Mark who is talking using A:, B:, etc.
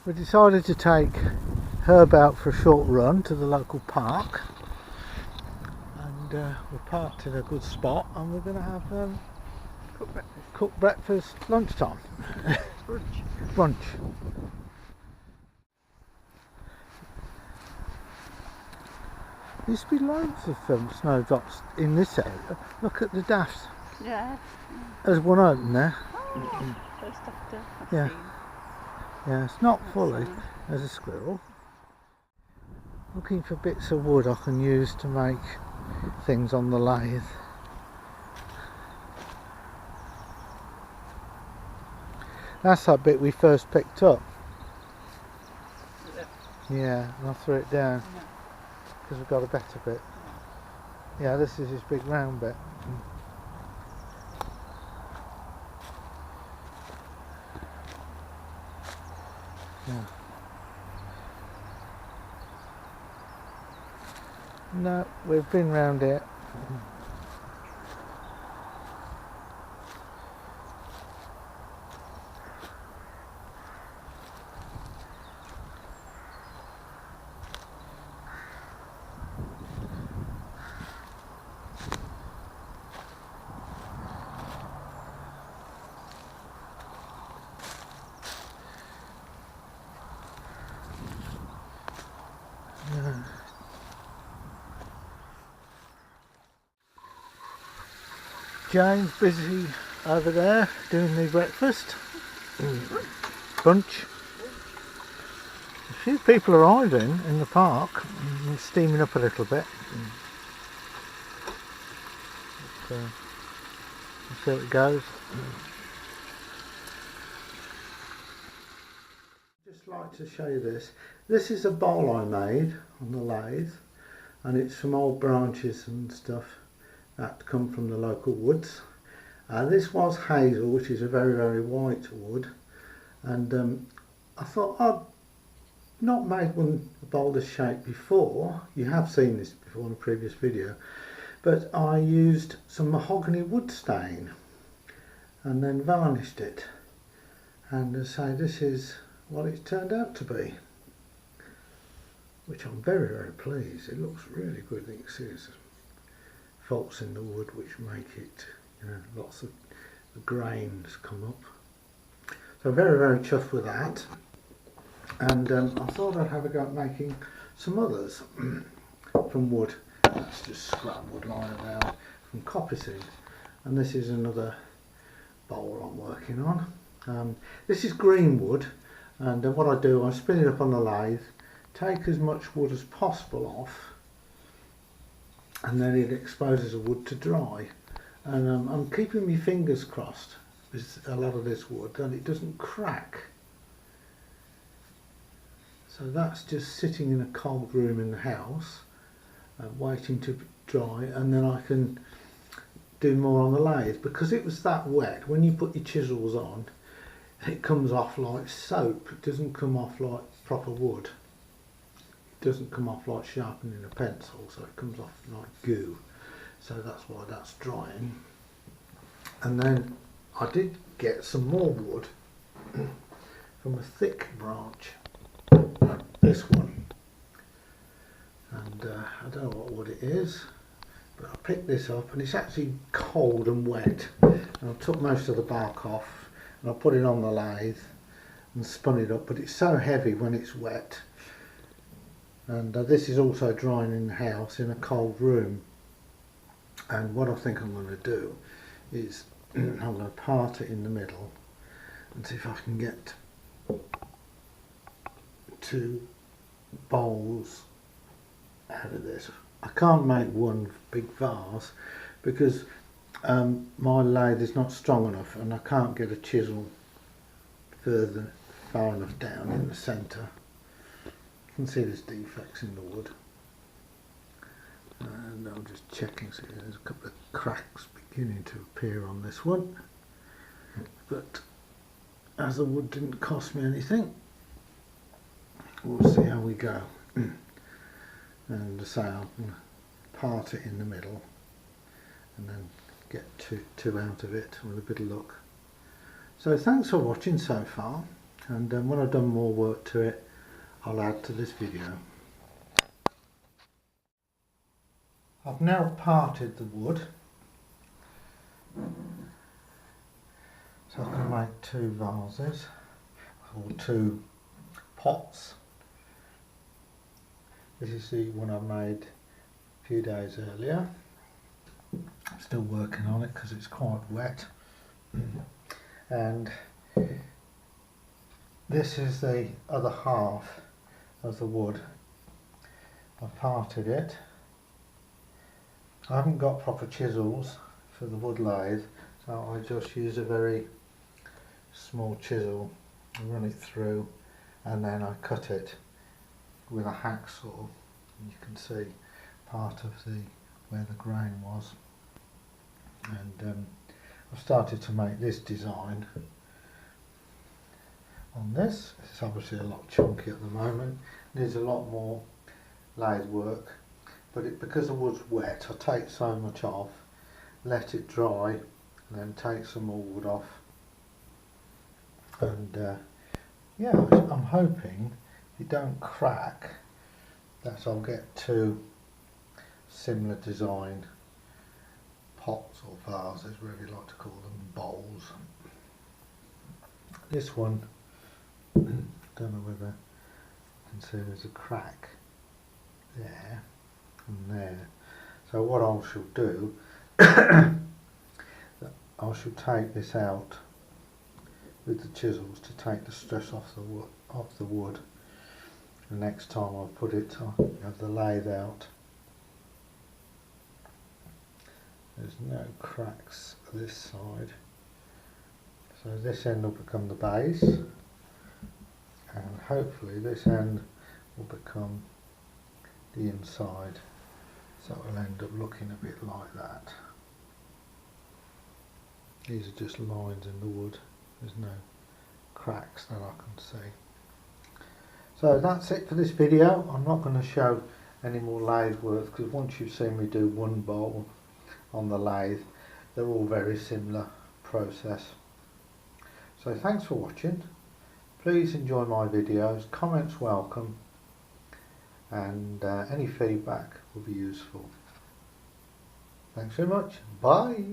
A: We decided to take Herb out for a short run to the local park, and we're parked in a good spot, and we're going to have cooked breakfast lunchtime. Brunch. There used to be loads of snowdrops in this area. Look at the daffs.
B: Yeah.
A: There's one open there.
B: Oh, first after I've
A: Yeah.
B: seen.
A: Yeah, it's not
B: That's
A: fully.
B: nice.
A: There's a squirrel. Looking for bits of wood I can use to make things on the lathe. That's that bit we first picked up. Yeah, and I threw it down because we've got a better bit. Yeah, this is his big round bit. Yeah. No, we've been round it. Jane's busy over there doing the breakfast. Brunch. A few people arriving in the park. It's steaming up a little bit. But, we'll see how it goes. Just like to show you this. This is a bowl I made on the lathe, and it's from old branches and stuff that come from the local woods. This was hazel, which is a very, very white wood, and I thought I'd not made one a bowl this shape before. You have seen this before in a previous video, but I used some mahogany wood stain and then varnished it, and as I say, this is what it's turned out to be, which I'm very, very pleased. It looks really good. You can see there's faults in the wood which make it, lots of the grains come up. So very, very chuffed with that. And I thought I'd have a go at making some others from wood. That's just scrap wood lying around from coppices. And this is another bowl I'm working on. This is green wood, and what I do, I spin it up on the lathe, take as much wood as possible off, and then it exposes the wood to dry. And I'm keeping my fingers crossed with a lot of this wood and it doesn't crack. So that's just sitting in a cold room in the house, waiting to dry, and then I can do more on the lathe. Because it was that wet, when you put your chisels on, it comes off like soap. It doesn't come off like proper wood. It doesn't come off like sharpening a pencil, so it comes off like goo. So that's why that's drying. And then I did get some more wood from a thick branch, this one, and I don't know what wood it is, but I picked this up and it's actually cold and wet, and I took most of the bark off and I put it on the lathe and spun it up, but it's so heavy when it's wet. And this is also drying in the house in a cold room. And what I think I'm going to do is I'm going to part it in the middle and see if I can get 2 bowls out of this. I can't make one big vase because my lathe is not strong enough, and I can't get a chisel far enough down in the centre. You can see there's defects in the wood. And I'm just checking, so there's a couple of cracks beginning to appear on this one, but as the wood didn't cost me anything, we'll see how we go. And say I'll part it in the middle and then get two out of it with a bit of luck. So thanks for watching so far. and when I've done more work to it, I'll add to this video. I've now parted the wood, so I can make 2 vases or 2 pots. This is the one I made a few days earlier. I'm still working on it because it's quite wet. And this is the other half of the wood. I've parted it. I haven't got proper chisels for the wood lathe, so I just use a very small chisel and run it through, and then I cut it with a hacksaw. You can see part of where the grain was. And I've started to make this design on this. It's obviously a lot chunky at the moment. Needs a lot more lathe work, but because the wood's wet, I take so much off, let it dry, and then take some more wood off. And yeah, I'm hoping if it don't crack, that I'll get 2 similar design pots or vases, whatever you like to call them, bowls. This one, don't know whether you can see there's a crack there and there. So what I shall do, I shall take this out with the chisels to take the stress off the wood. The next time I put it, I'll have the lathe out. There's no cracks this side, so this end will become the base, and hopefully this end will become the inside, so it will end up looking a bit like that. These are just lines in the wood, there's no cracks that I can see. So that's it for this video. I'm not going to show any more lathe work, because once you've seen me do one bowl on the lathe, they're all very similar process. So thanks for watching. Please enjoy my videos, comments welcome, and any feedback will be useful. Thanks very much. Bye.